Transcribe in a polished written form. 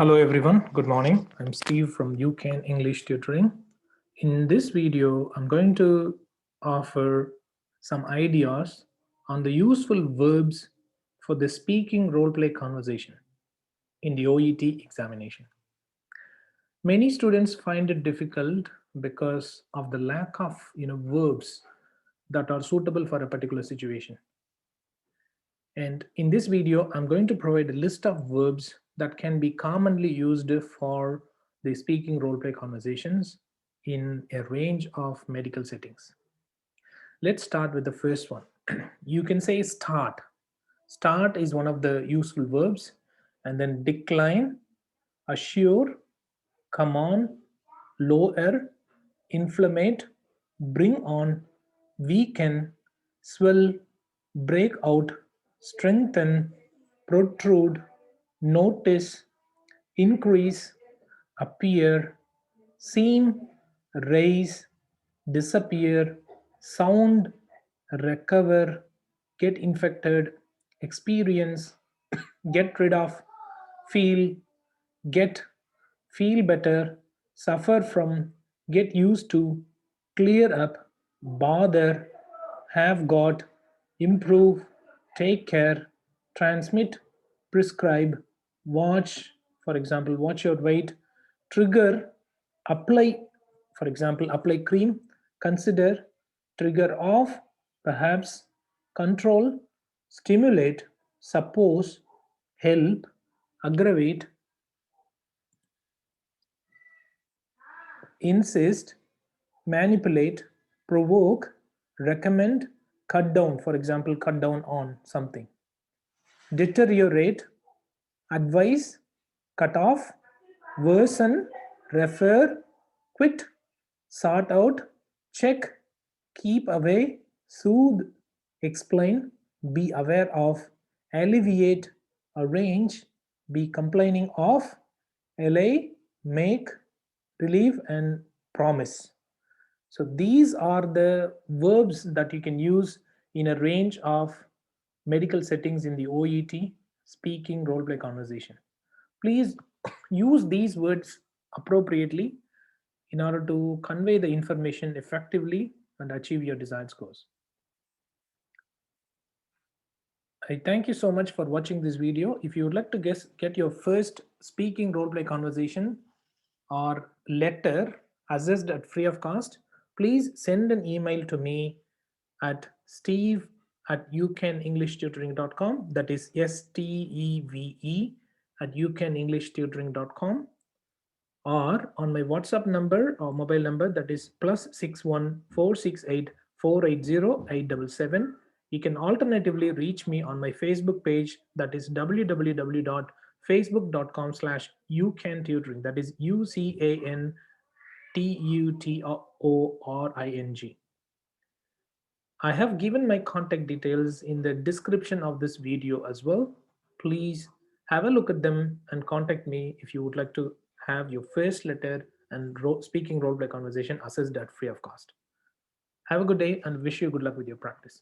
Hello everyone, good morning. I'm Steve from UCAN English Tutoring. In this video, I'm going to offer some ideas on the useful verbs for the speaking role play conversation in the OET examination. Many students find it difficult because of the lack of verbs that are suitable for a particular situation. And in this video, I'm going to provide a list of verbs that can be commonly used for the speaking role-play conversations in a range of medical settings. Let's start with the first one. You can say start. Start is one of the useful verbs, and then decline, assure, come on, lower, inflammate, bring on, weaken, swell, break out, strengthen, protrude, notice, increase, appear, seem, raise, disappear, sound, recover, get infected, experience, get rid of, feel, get, feel better, suffer from, get used to, clear up, bother, have got, improve, take care, transmit, prescribe, watch, for example, watch your weight, trigger, apply, for example, apply cream, consider, trigger off, perhaps, control, stimulate, suppose, help, aggravate, insist, manipulate, provoke, recommend, cut down, for example, cut down on something, deteriorate, advise, cut off, worsen, refer, quit, sort out, check, keep away, soothe, explain, be aware of, alleviate, arrange, be complaining of, allay, make, relieve, and promise. So these are the verbs that you can use in a range of medical settings in the OET speaking role play conversation. Please use these words appropriately in order to convey the information effectively and achieve your desired scores. I thank you so much for watching this video. If you would like to get your first speaking role play conversation or letter assessed at free of cost, please send an email to me at steve@ucanenglishtutoring.com. That is STEVE at ucanenglishtutoring.com, or on my WhatsApp number or mobile number, that is +61 468 480 877. You can alternatively reach me on my Facebook page, that is www.facebook.com/ucantutoring, that is UCANTUTORING. I have given my contact details in the description of this video as well. Please have a look at them and contact me if you would like to have your first letter and speaking role play conversation assessed at free of cost. Have a good day and wish you good luck with your practice.